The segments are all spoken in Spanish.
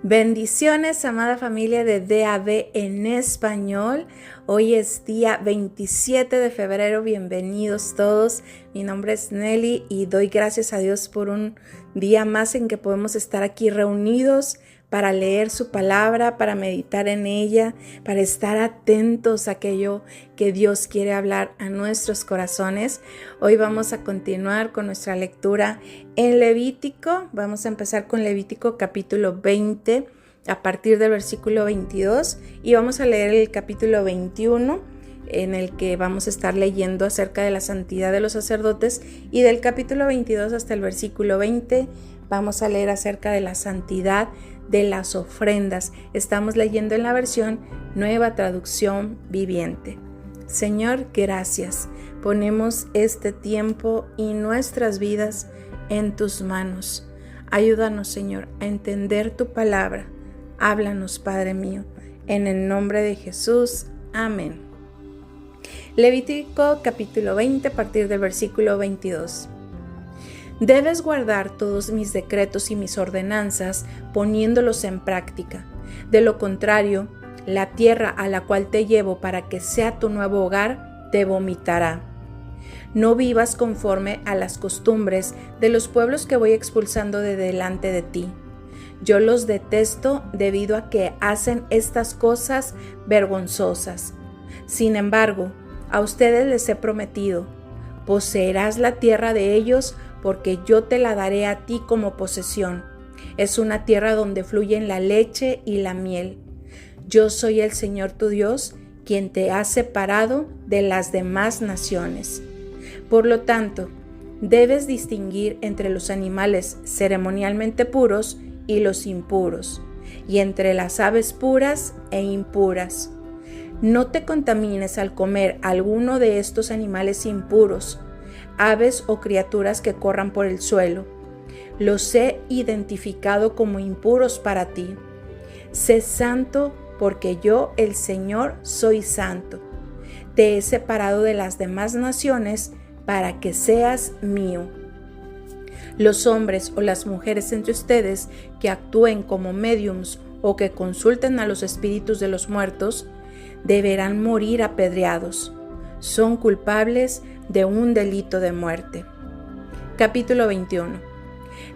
Bendiciones, amada familia de DAB en español. Hoy es día 27 de febrero. Bienvenidos todos. Mi nombre es Nelly y doy gracias a Dios por un día más en que podemos estar aquí reunidos para leer su palabra, para meditar en ella, para estar atentos a aquello que Dios quiere hablar a nuestros corazones. Hoy vamos a continuar con nuestra lectura en Levítico. Vamos a empezar con Levítico capítulo 20 a partir del versículo 22 y vamos a leer el capítulo 21 en el que vamos a estar leyendo acerca de la santidad de los sacerdotes, y del capítulo 22 hasta el versículo 20 vamos a leer acerca de la santidad de las ofrendas. Estamos leyendo en la versión Nueva Traducción Viviente. Señor, gracias. Ponemos este tiempo y nuestras vidas en tus manos. Ayúdanos, Señor, a entender tu palabra. Háblanos, Padre mío, en el nombre de Jesús. Amén. Levítico capítulo 20 a partir del versículo 22. Debes guardar todos mis decretos y mis ordenanzas, poniéndolos en práctica. De lo contrario, la tierra a la cual te llevo para que sea tu nuevo hogar, te vomitará. No vivas conforme a las costumbres de los pueblos que voy expulsando de delante de ti. Yo los detesto debido a que hacen estas cosas vergonzosas. Sin embargo, a ustedes les he prometido: poseerás la tierra de ellos, porque yo te la daré a ti como posesión. Es una tierra donde fluyen la leche y la miel. Yo soy el Señor tu Dios, quien te ha separado de las demás naciones. Por lo tanto, debes distinguir entre los animales ceremonialmente puros y los impuros, y entre las aves puras e impuras. No te contamines al comer alguno de estos animales impuros, aves o criaturas que corran por el suelo. Los he identificado como impuros para ti. Sé santo, porque yo, el Señor, soy santo. Te he separado de las demás naciones para que seas mío. Los hombres o las mujeres entre ustedes que actúen como médiums o que consulten a los espíritus de los muertos deberán morir apedreados. Son culpables de un delito de muerte. Capítulo 21.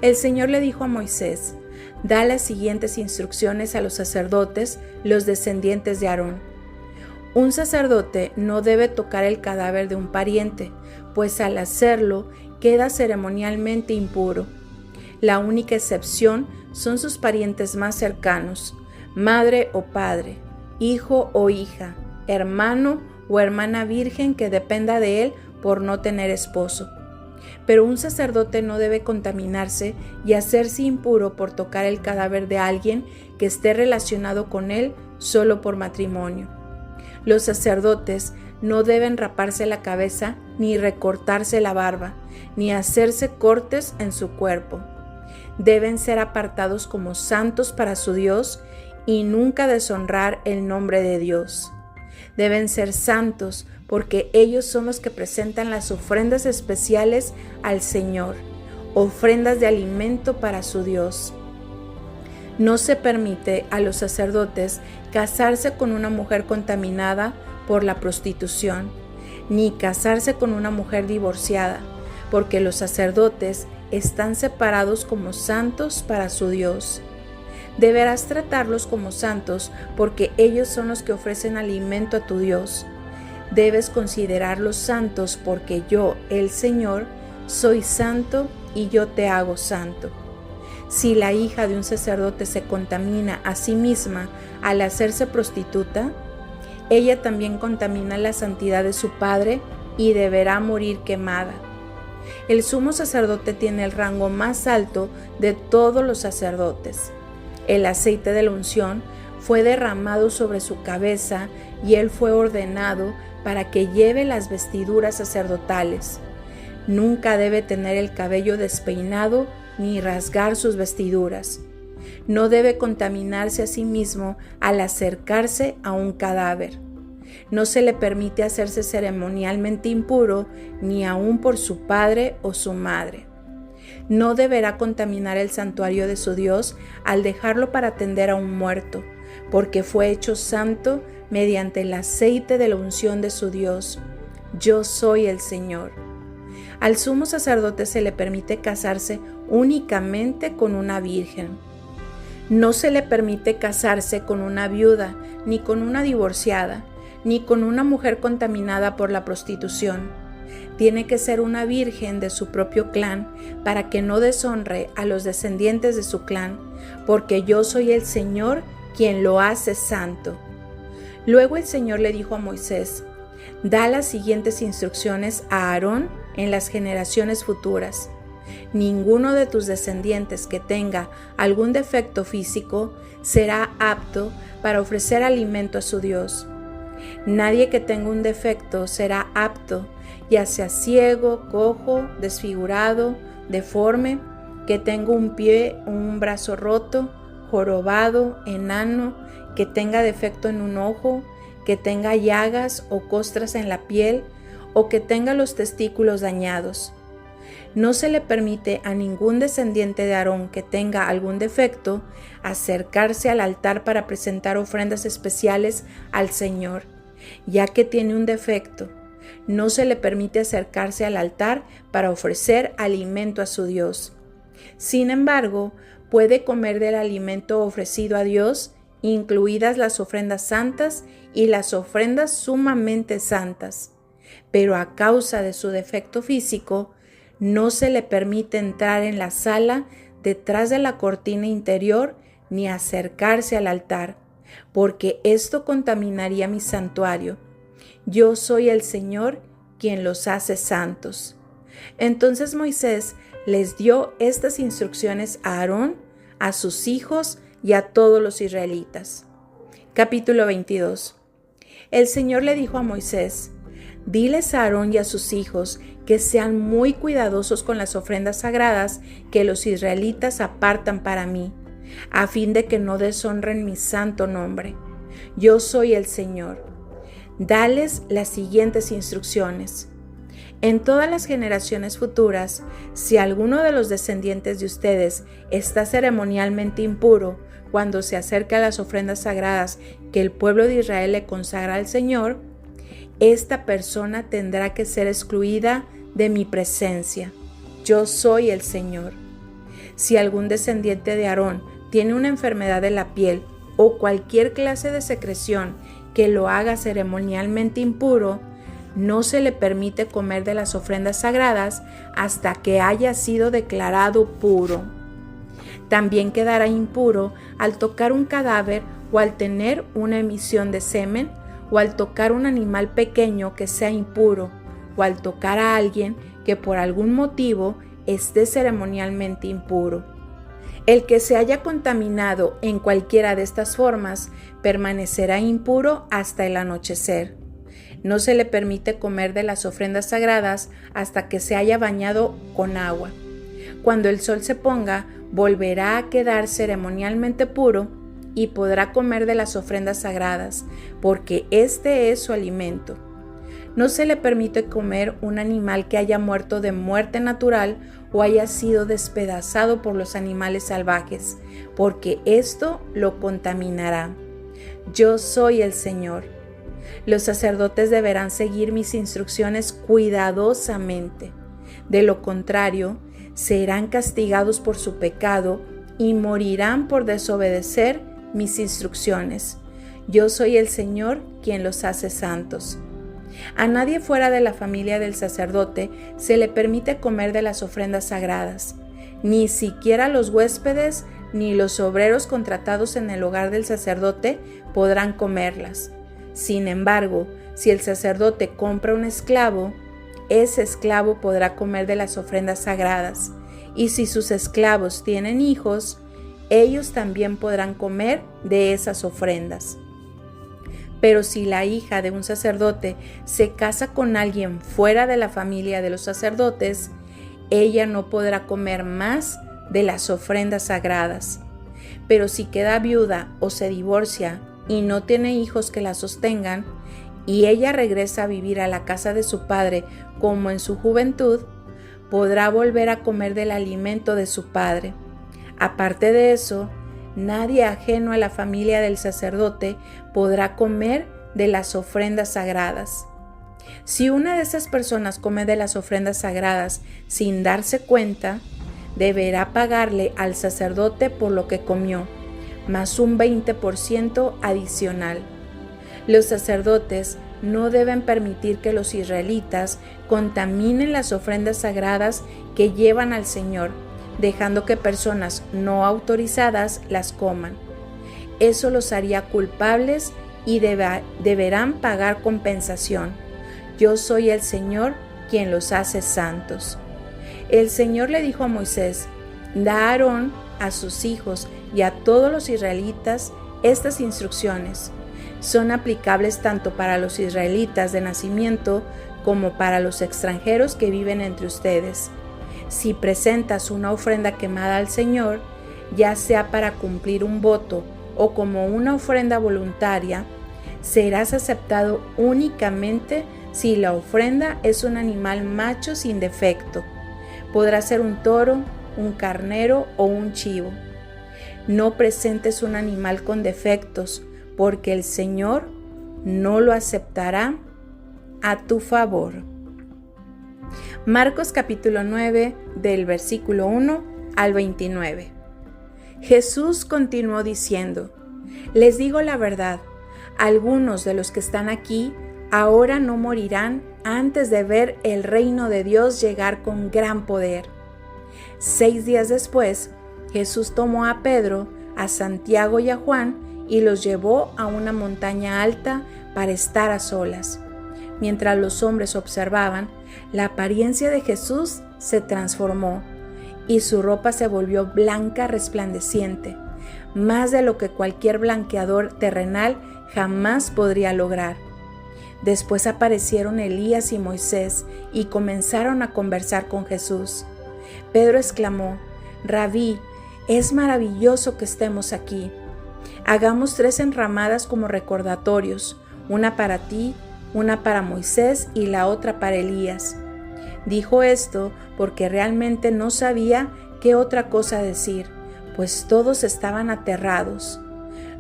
El Señor le dijo a Moisés: da las siguientes instrucciones a los sacerdotes, los descendientes de Aarón. Un sacerdote no debe tocar el cadáver de un pariente, pues al hacerlo queda ceremonialmente impuro. La única excepción son sus parientes más cercanos: madre o padre, hijo o hija, hermano o hermana virgen que dependa de él por no tener esposo. Pero un sacerdote no debe contaminarse y hacerse impuro por tocar el cadáver de alguien que esté relacionado con él solo por matrimonio. Los sacerdotes no deben raparse la cabeza, ni recortarse la barba, ni hacerse cortes en su cuerpo. Deben ser apartados como santos para su Dios y nunca deshonrar el nombre de Dios. Deben ser santos porque ellos son los que presentan las ofrendas especiales al Señor, ofrendas de alimento para su Dios. No se permite a los sacerdotes casarse con una mujer contaminada por la prostitución, ni casarse con una mujer divorciada, porque los sacerdotes están separados como santos para su Dios. Deberás tratarlos como santos porque ellos son los que ofrecen alimento a tu Dios. Debes considerarlos santos porque yo, el Señor, soy santo y yo te hago santo. Si la hija de un sacerdote se contamina a sí misma al hacerse prostituta, ella también contamina la santidad de su padre y deberá morir quemada. El sumo sacerdote tiene el rango más alto de todos los sacerdotes. El aceite de la unción fue derramado sobre su cabeza y él fue ordenado para que lleve las vestiduras sacerdotales. Nunca debe tener el cabello despeinado ni rasgar sus vestiduras. No debe contaminarse a sí mismo al acercarse a un cadáver. No se le permite hacerse ceremonialmente impuro ni aun por su padre o su madre. No deberá contaminar el santuario de su Dios al dejarlo para atender a un muerto, porque fue hecho santo mediante el aceite de la unción de su Dios. Yo soy el Señor. Al sumo sacerdote se le permite casarse únicamente con una virgen. No se le permite casarse con una viuda, ni con una divorciada, ni con una mujer contaminada por la prostitución. Tiene que ser una virgen de su propio clan para que no deshonre a los descendientes de su clan, porque yo soy el Señor quien lo hace santo. Luego el Señor le dijo a Moisés: da las siguientes instrucciones a Aarón en las generaciones futuras. Ninguno de tus descendientes que tenga algún defecto físico será apto para ofrecer alimento a su Dios. Nadie que tenga un defecto será apto, ya sea ciego, cojo, desfigurado, deforme, que tenga un pie o un brazo roto, jorobado, enano, que tenga defecto en un ojo, que tenga llagas o costras en la piel, o que tenga los testículos dañados. No se le permite a ningún descendiente de Aarón que tenga algún defecto acercarse al altar para presentar ofrendas especiales al Señor, ya que tiene un defecto. No se le permite acercarse al altar para ofrecer alimento a su Dios. Sin embargo, puede comer del alimento ofrecido a Dios, incluidas las ofrendas santas y las ofrendas sumamente santas. Pero a causa de su defecto físico, no se le permite entrar en la sala detrás de la cortina interior ni acercarse al altar, porque esto contaminaría mi santuario. Yo soy el Señor quien los hace santos. Entonces Moisés les dio estas instrucciones a Aarón, a sus hijos y a todos los israelitas. Capítulo 22. El Señor le dijo a Moisés: diles a Aarón y a sus hijos que sean muy cuidadosos con las ofrendas sagradas que los israelitas apartan para mí, a fin de que no deshonren mi santo nombre. Yo soy el Señor. Dales las siguientes instrucciones. En todas las generaciones futuras, si alguno de los descendientes de ustedes está ceremonialmente impuro cuando se acerca a las ofrendas sagradas que el pueblo de Israel le consagra al Señor, esta persona tendrá que ser excluida de mi presencia. Yo soy el Señor. Si algún descendiente de Aarón tiene una enfermedad de la piel o cualquier clase de secreción que lo haga ceremonialmente impuro, no se le permite comer de las ofrendas sagradas hasta que haya sido declarado puro. También quedará impuro al tocar un cadáver o al tener una emisión de semen, o al tocar un animal pequeño que sea impuro, o al tocar a alguien que por algún motivo esté ceremonialmente impuro. El que se haya contaminado en cualquiera de estas formas permanecerá impuro hasta el anochecer. No se le permite comer de las ofrendas sagradas hasta que se haya bañado con agua. Cuando el sol se ponga, volverá a quedar ceremonialmente puro y podrá comer de las ofrendas sagradas, porque este es su alimento. No se le permite comer un animal que haya muerto de muerte natural o haya sido despedazado por los animales salvajes, porque esto lo contaminará. Yo soy el Señor. Los sacerdotes deberán seguir mis instrucciones cuidadosamente. De lo contrario, serán castigados por su pecado y morirán por desobedecer mis instrucciones. Yo soy el Señor quien los hace santos. A nadie fuera de la familia del sacerdote se le permite comer de las ofrendas sagradas, ni siquiera los huéspedes ni los obreros contratados en el hogar del sacerdote podrán comerlas. Sin embargo, si el sacerdote compra un esclavo, ese esclavo podrá comer de las ofrendas sagradas, y si sus esclavos tienen hijos, ellos también podrán comer de esas ofrendas. Pero si la hija de un sacerdote se casa con alguien fuera de la familia de los sacerdotes, ella no podrá comer más de las ofrendas sagradas. Pero si queda viuda o se divorcia y no tiene hijos que la sostengan, y ella regresa a vivir a la casa de su padre como en su juventud, podrá volver a comer del alimento de su padre. Aparte de eso, nadie ajeno a la familia del sacerdote podrá comer de las ofrendas sagradas. Si una de esas personas come de las ofrendas sagradas sin darse cuenta, deberá pagarle al sacerdote por lo que comió, más un 20% adicional. Los sacerdotes no deben permitir que los israelitas contaminen las ofrendas sagradas que llevan al Señor, dejando que personas no autorizadas las coman. Eso los haría culpables y deberán pagar compensación. Yo soy el Señor quien los hace santos. El Señor le dijo a Moisés: da a Aarón, a sus hijos y a todos los israelitas estas instrucciones. Son aplicables tanto para los israelitas de nacimiento como para los extranjeros que viven entre ustedes. Si presentas una ofrenda quemada al Señor, ya sea para cumplir un voto o como una ofrenda voluntaria, serás aceptado únicamente si la ofrenda es un animal macho sin defecto. Podrá ser un toro, un carnero o un chivo. No presentes un animal con defectos, porque el Señor no lo aceptará a tu favor. Marcos capítulo 9, del versículo 1 al 29. Jesús continuó diciendo: les digo la verdad, algunos de los que están aquí ahora no morirán antes de ver el reino de Dios llegar con gran poder. 6 días después, Jesús tomó a Pedro, a Santiago y a Juan y los llevó a una montaña alta para estar a solas. Mientras los hombres observaban, la apariencia de Jesús se transformó y su ropa se volvió blanca resplandeciente, más de lo que cualquier blanqueador terrenal jamás podría lograr. Después aparecieron Elías y Moisés y comenzaron a conversar con Jesús. Pedro exclamó: Rabí, es maravilloso que estemos aquí. Hagamos 3 enramadas como recordatorios, una para ti, una para Moisés y la otra para Elías. Dijo esto porque realmente no sabía qué otra cosa decir, pues todos estaban aterrados.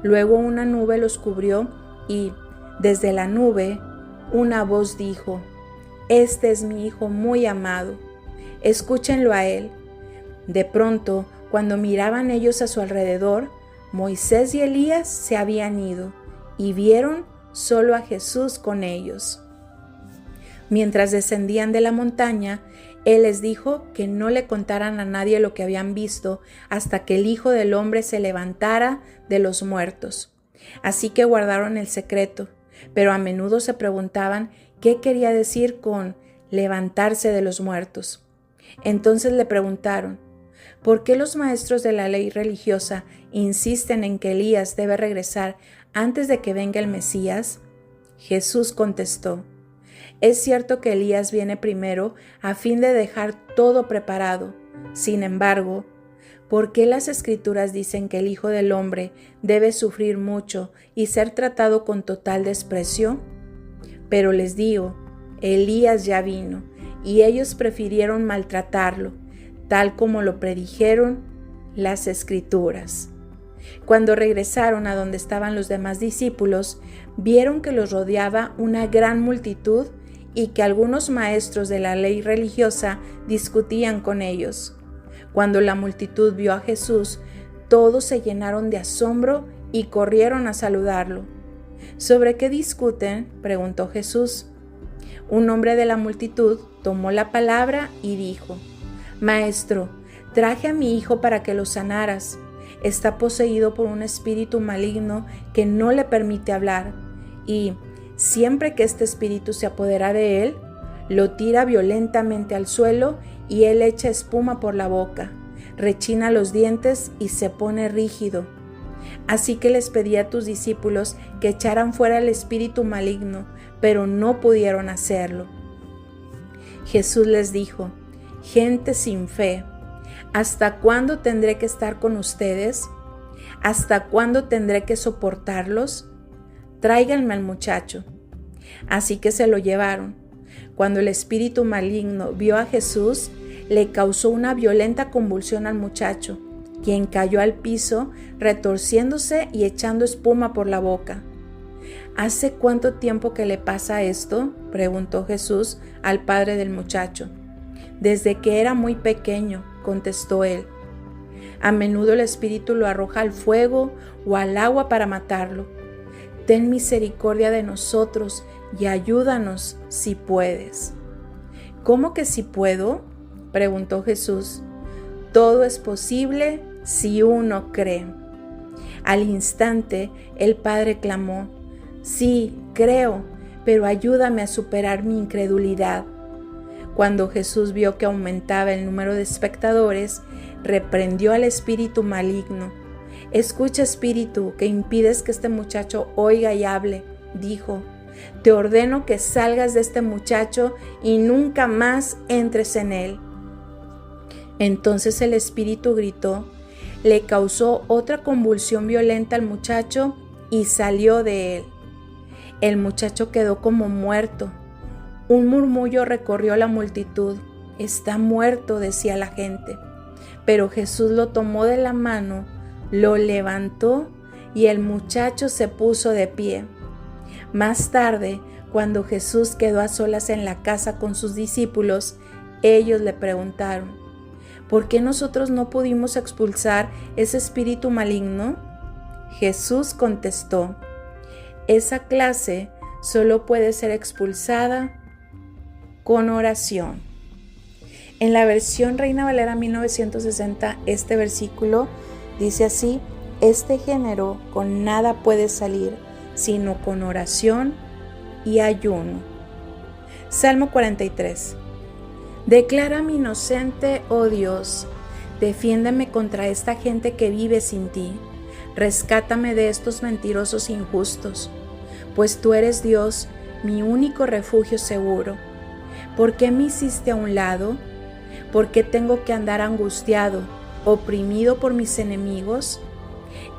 Luego una nube los cubrió y, desde la nube, una voz dijo: Este es mi Hijo muy amado, escúchenlo a él. De pronto, cuando miraban ellos a su alrededor, Moisés y Elías se habían ido y vieron solo a Jesús con ellos. Mientras descendían de la montaña, Él les dijo que no le contaran a nadie lo que habían visto hasta que el Hijo del Hombre se levantara de los muertos. Así que guardaron el secreto, pero a menudo se preguntaban qué quería decir con levantarse de los muertos. Entonces le preguntaron: ¿por qué los maestros de la ley religiosa insisten en que Elías debe regresar antes de que venga el Mesías? Jesús contestó: es cierto que Elías viene primero a fin de dejar todo preparado. Sin embargo, ¿por qué las Escrituras dicen que el Hijo del Hombre debe sufrir mucho y ser tratado con total desprecio? Pero les digo, Elías ya vino, y ellos prefirieron maltratarlo, tal como lo predijeron las Escrituras. Cuando regresaron a donde estaban los demás discípulos, vieron que los rodeaba una gran multitud y que algunos maestros de la ley religiosa discutían con ellos. Cuando la multitud vio a Jesús, todos se llenaron de asombro y corrieron a saludarlo. ¿Sobre qué discuten?, preguntó Jesús. Un hombre de la multitud tomó la palabra y dijo: Maestro, traje a mi hijo para que lo sanaras. Está poseído por un espíritu maligno que no le permite hablar, y siempre que este espíritu se apodera de él, lo tira violentamente al suelo y él echa espuma por la boca, rechina los dientes y se pone rígido. Así que les pedí a tus discípulos que echaran fuera el espíritu maligno, pero no pudieron hacerlo. Jesús les dijo: gente sin fe, ¿hasta cuándo tendré que estar con ustedes? ¿Hasta cuándo tendré que soportarlos? Tráiganme al muchacho. Así que se lo llevaron. Cuando el espíritu maligno vio a Jesús, le causó una violenta convulsión al muchacho, quien cayó al piso, retorciéndose y echando espuma por la boca. ¿Hace cuánto tiempo que le pasa esto?, preguntó Jesús al padre del muchacho. Desde que era muy pequeño, contestó él. A menudo el espíritu lo arroja al fuego o al agua para matarlo. Ten misericordia de nosotros y ayúdanos si puedes. ¿Cómo que si puedo?, preguntó Jesús. Todo es posible si uno cree. Al instante, el padre clamó: sí, creo, pero ayúdame a superar mi incredulidad. Cuando Jesús vio que aumentaba el número de espectadores, reprendió al espíritu maligno. Escucha, espíritu, que impides que este muchacho oiga y hable, dijo. Te ordeno que salgas de este muchacho y nunca más entres en él. Entonces el espíritu gritó, le causó otra convulsión violenta al muchacho y salió de él. El muchacho quedó como muerto. Un murmullo recorrió la multitud. Está muerto, decía la gente. Pero Jesús lo tomó de la mano, lo levantó y el muchacho se puso de pie. Más tarde, cuando Jesús quedó a solas en la casa con sus discípulos, ellos le preguntaron: ¿por qué nosotros no pudimos expulsar ese espíritu maligno? Jesús contestó: esa clase solo puede ser expulsada con oración. En la versión Reina Valera 1960, este versículo dice así: este género con nada puede salir, sino con oración y ayuno. Salmo 43. Declárame inocente, oh Dios, defiéndeme contra esta gente que vive sin ti, rescátame de estos mentirosos injustos, pues tú eres Dios, mi único refugio seguro. ¿Por qué me hiciste a un lado? ¿Por qué tengo que andar angustiado, oprimido por mis enemigos?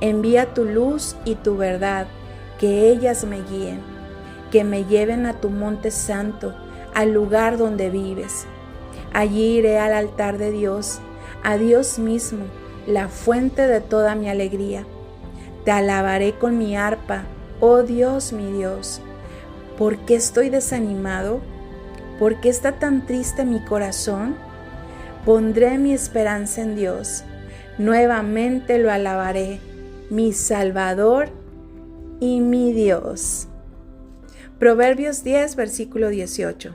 Envía tu luz y tu verdad, que ellas me guíen, que me lleven a tu monte santo, al lugar donde vives. Allí iré al altar de Dios, a Dios mismo, la fuente de toda mi alegría. Te alabaré con mi arpa, oh Dios, mi Dios. ¿Por qué estoy desanimado? ¿Por qué está tan triste mi corazón? Pondré mi esperanza en Dios. Nuevamente lo alabaré, mi Salvador y mi Dios. Proverbios 10, versículo 18.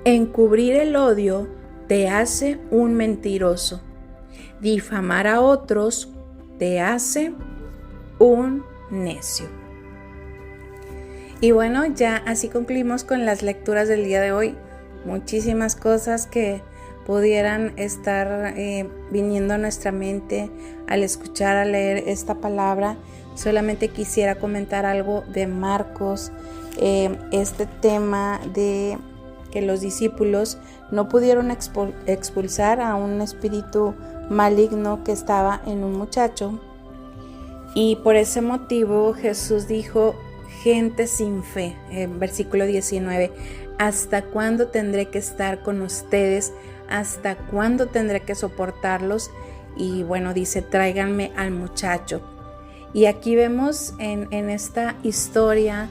Encubrir el odio te hace un mentiroso. Difamar a otros te hace un necio. Y bueno, ya así concluimos con las lecturas del día de hoy. Muchísimas cosas que pudieran estar viniendo a nuestra mente al escuchar, a leer esta palabra. Solamente quisiera comentar algo de Marcos, este tema de que los discípulos no pudieron expulsar a un espíritu maligno que estaba en un muchacho, y por ese motivo Jesús dijo: gente sin fe, versículo 19, ¿hasta cuándo tendré que estar con ustedes? ¿Hasta cuándo tendré que soportarlos? Y bueno, dice: tráiganme al muchacho. Y aquí vemos en esta historia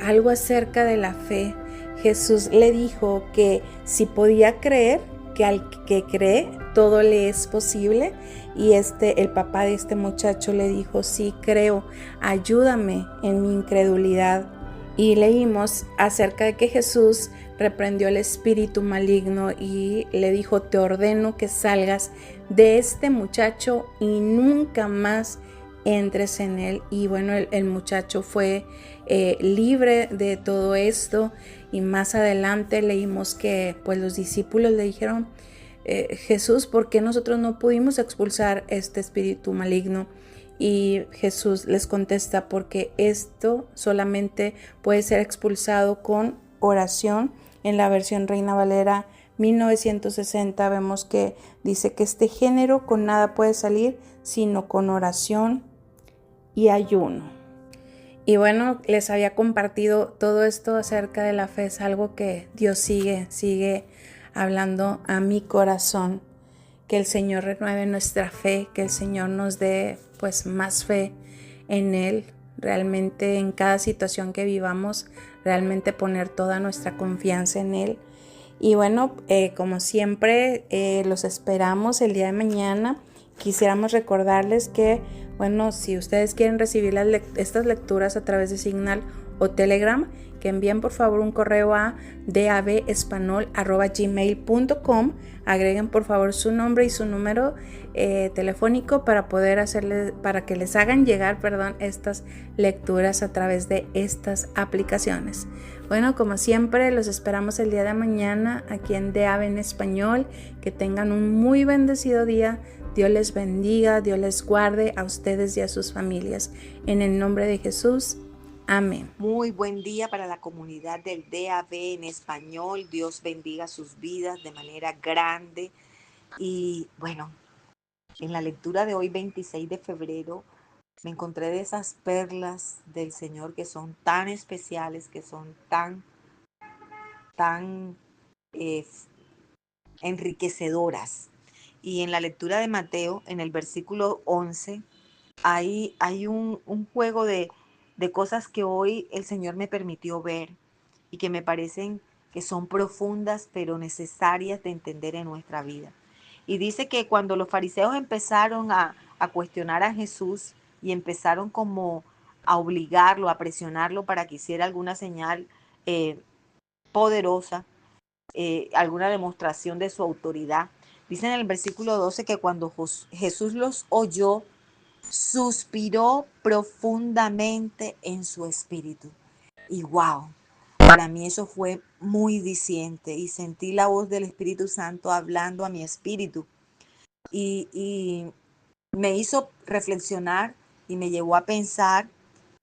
algo acerca de la fe. Jesús le dijo que si podía creer, que al que cree todo le es posible, y el papá de este muchacho le dijo: sí, creo, ayúdame en mi incredulidad. Y leímos acerca de que Jesús reprendió al espíritu maligno y le dijo: te ordeno que salgas de este muchacho y nunca más entres en él. Y bueno, el muchacho fue libre de todo esto. Y más adelante leímos que pues los discípulos le dijeron: Jesús, ¿por qué nosotros no pudimos expulsar este espíritu maligno? Y Jesús les contesta: porque esto solamente puede ser expulsado con oración. En la versión Reina Valera 1960 vemos que dice que este género con nada puede salir sino con oración y ayuno. Y bueno, les había compartido todo esto acerca de la fe. Es algo que Dios sigue hablando a mi corazón. Que el Señor renueve nuestra fe, que el Señor nos dé pues más fe en Él, realmente en cada situación que vivamos, realmente poner toda nuestra confianza en Él. Y bueno, como siempre, los esperamos el día de mañana. Quisiéramos recordarles que, bueno, si ustedes quieren recibir estas lecturas a través de Signal o Telegram, que envíen por favor un correo a davespanol@gmail.com. Agreguen por favor su nombre y su número telefónico para poder para que les hagan llegar, estas lecturas a través de estas aplicaciones. Bueno, como siempre, los esperamos el día de mañana aquí en De Ave en Español. Que tengan un muy bendecido día. Dios les bendiga, Dios les guarde a ustedes y a sus familias. En el nombre de Jesús. Amén. Muy buen día para la comunidad del DAB en español. Dios bendiga sus vidas de manera grande. Y bueno, en la lectura de hoy, 26 de febrero, me encontré de esas perlas del Señor que son tan especiales, que son tan eh, enriquecedoras. Y en la lectura de Mateo, en el versículo 11, hay un juego de cosas que hoy el Señor me permitió ver y que me parecen que son profundas pero necesarias de entender en nuestra vida. Y dice que cuando los fariseos empezaron a cuestionar a Jesús y empezaron como a obligarlo, a presionarlo para que hiciera alguna señal poderosa, alguna demostración de su autoridad, dice en el versículo 12 que cuando Jesús los oyó, suspiró profundamente en su espíritu. Y wow, para mí eso fue muy diciente y sentí la voz del Espíritu Santo hablando a mi espíritu y me hizo reflexionar y me llevó a pensar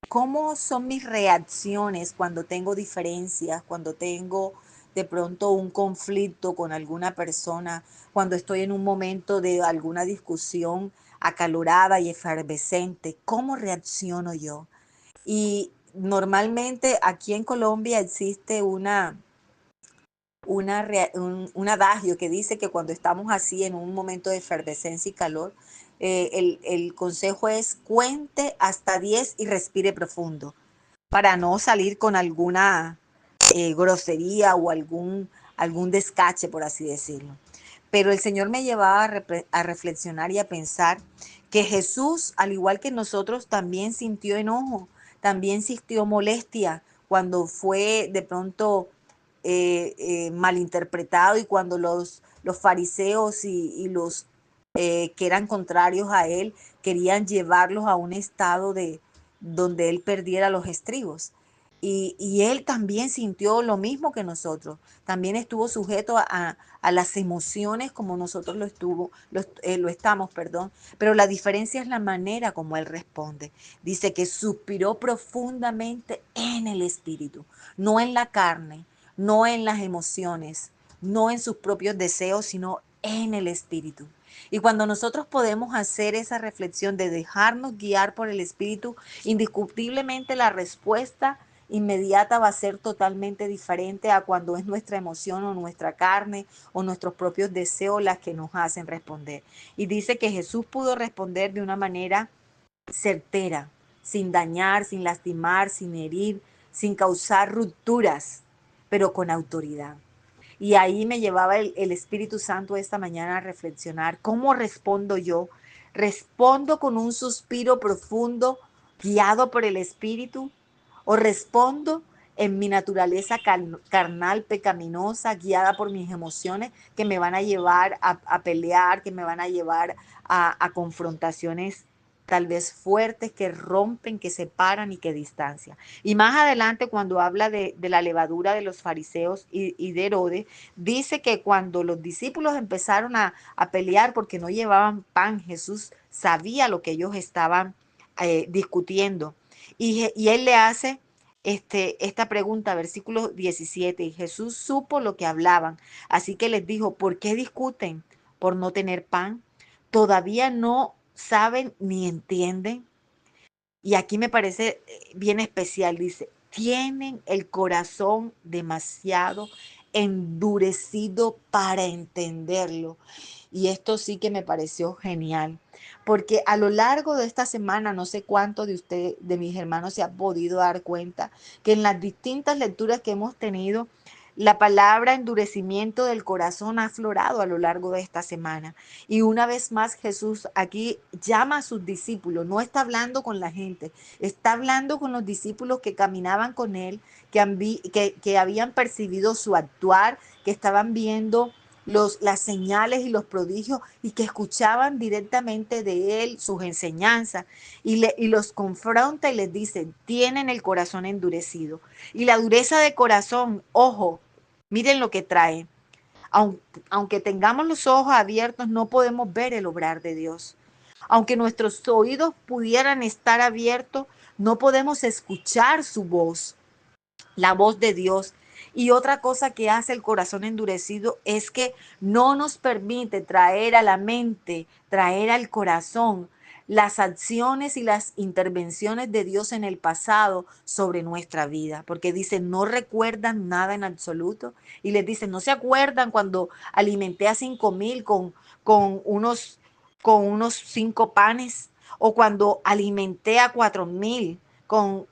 cómo son mis reacciones cuando tengo diferencias, cuando tengo de pronto un conflicto con alguna persona, cuando estoy en un momento de alguna discusión acalorada y efervescente, ¿cómo reacciono yo? Y normalmente aquí en Colombia existe un adagio que dice que cuando estamos así en un momento de efervescencia y calor, el consejo es cuente hasta 10 y respire profundo para no salir con alguna grosería o algún descache, por así decirlo. Pero el Señor me llevaba a reflexionar y a pensar que Jesús, al igual que nosotros, también sintió enojo, también sintió molestia cuando fue de pronto malinterpretado y cuando los fariseos y los que eran contrarios a él querían llevarlos a un estado de donde él perdiera los estribos. Y él también sintió lo mismo que nosotros, también estuvo sujeto a las emociones como nosotros lo estamos, perdón, pero la diferencia es la manera como él responde. Dice que suspiró profundamente en el espíritu, no en la carne, no en las emociones, no en sus propios deseos, sino en el espíritu. Y cuando nosotros podemos hacer esa reflexión de dejarnos guiar por el espíritu, indiscutiblemente la respuesta inmediata va a ser totalmente diferente a cuando es nuestra emoción o nuestra carne o nuestros propios deseos las que nos hacen responder. Y dice que Jesús pudo responder de una manera certera, sin dañar, sin lastimar, sin herir, sin causar rupturas, pero con autoridad. Y ahí me llevaba el Espíritu Santo esta mañana a reflexionar, ¿cómo respondo yo? ¿Respondo con un suspiro profundo, guiado por el Espíritu? ¿O respondo en mi naturaleza carnal, pecaminosa, guiada por mis emociones que me van a llevar a pelear, que me van a llevar a confrontaciones tal vez fuertes, que rompen, que separan y que distancian? Y más adelante, cuando habla de la levadura de los fariseos y de Herodes, dice que cuando los discípulos empezaron a pelear porque no llevaban pan, Jesús sabía lo que ellos estaban discutiendo. Y él le hace esta pregunta, versículo 17, y Jesús supo lo que hablaban, así que les dijo, ¿por qué discuten por no tener pan? ¿Todavía no saben ni entienden? Y aquí me parece bien especial, dice, tienen el corazón demasiado endurecido para entenderlo. Y esto sí que me pareció genial, porque a lo largo de esta semana, no sé cuántos de ustedes, de mis hermanos, se han podido dar cuenta que en las distintas lecturas que hemos tenido, la palabra endurecimiento del corazón ha aflorado a lo largo de esta semana. Y una vez más Jesús aquí llama a sus discípulos, no está hablando con la gente, está hablando con los discípulos que caminaban con él, que habían percibido su actuar, que estaban viendo las señales y los prodigios y que escuchaban directamente de él sus enseñanzas y los confronta y les dice, tienen el corazón endurecido. Y la dureza de corazón, ojo, miren lo que trae. Aunque tengamos los ojos abiertos, no podemos ver el obrar de Dios. Aunque nuestros oídos pudieran estar abiertos, no podemos escuchar su voz, la voz de Dios. Y otra cosa que hace el corazón endurecido es que no nos permite traer a la mente, traer al corazón las acciones y las intervenciones de Dios en el pasado sobre nuestra vida, porque dicen, no recuerdan nada en absoluto. Y les dicen, no se acuerdan cuando alimenté a 5,000 con unos, con unos 5 panes, o cuando alimenté a 4,000 con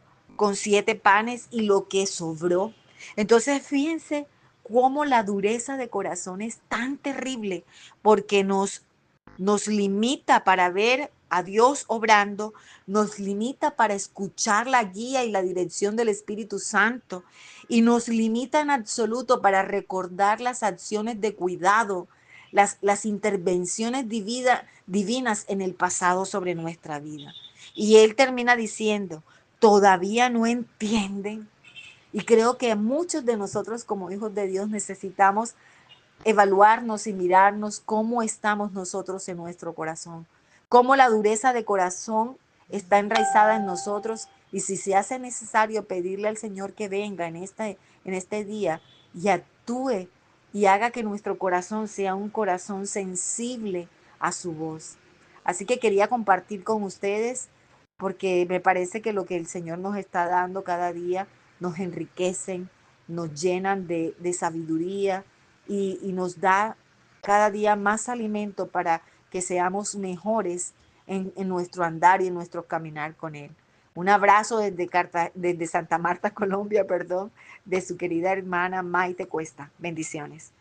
7 panes y lo que sobró. Entonces, fíjense cómo la dureza de corazón es tan terrible, porque nos limita para ver a Dios obrando, nos limita para escuchar la guía y la dirección del Espíritu Santo, y nos limita en absoluto para recordar las acciones de cuidado, las intervenciones divinas en el pasado sobre nuestra vida. Y él termina diciendo, todavía no entienden. Y creo que muchos de nosotros como hijos de Dios necesitamos evaluarnos y mirarnos cómo estamos nosotros en nuestro corazón, cómo la dureza de corazón está enraizada en nosotros, y si se hace necesario pedirle al Señor que venga en este día y actúe y haga que nuestro corazón sea un corazón sensible a su voz. Así que quería compartir con ustedes porque me parece que lo que el Señor nos está dando cada día nos enriquecen, nos llenan de sabiduría y nos da cada día más alimento para que seamos mejores en nuestro andar y en nuestro caminar con Él. Un abrazo desde Santa Marta, Colombia, perdón, de su querida hermana Maite Cuesta. Bendiciones.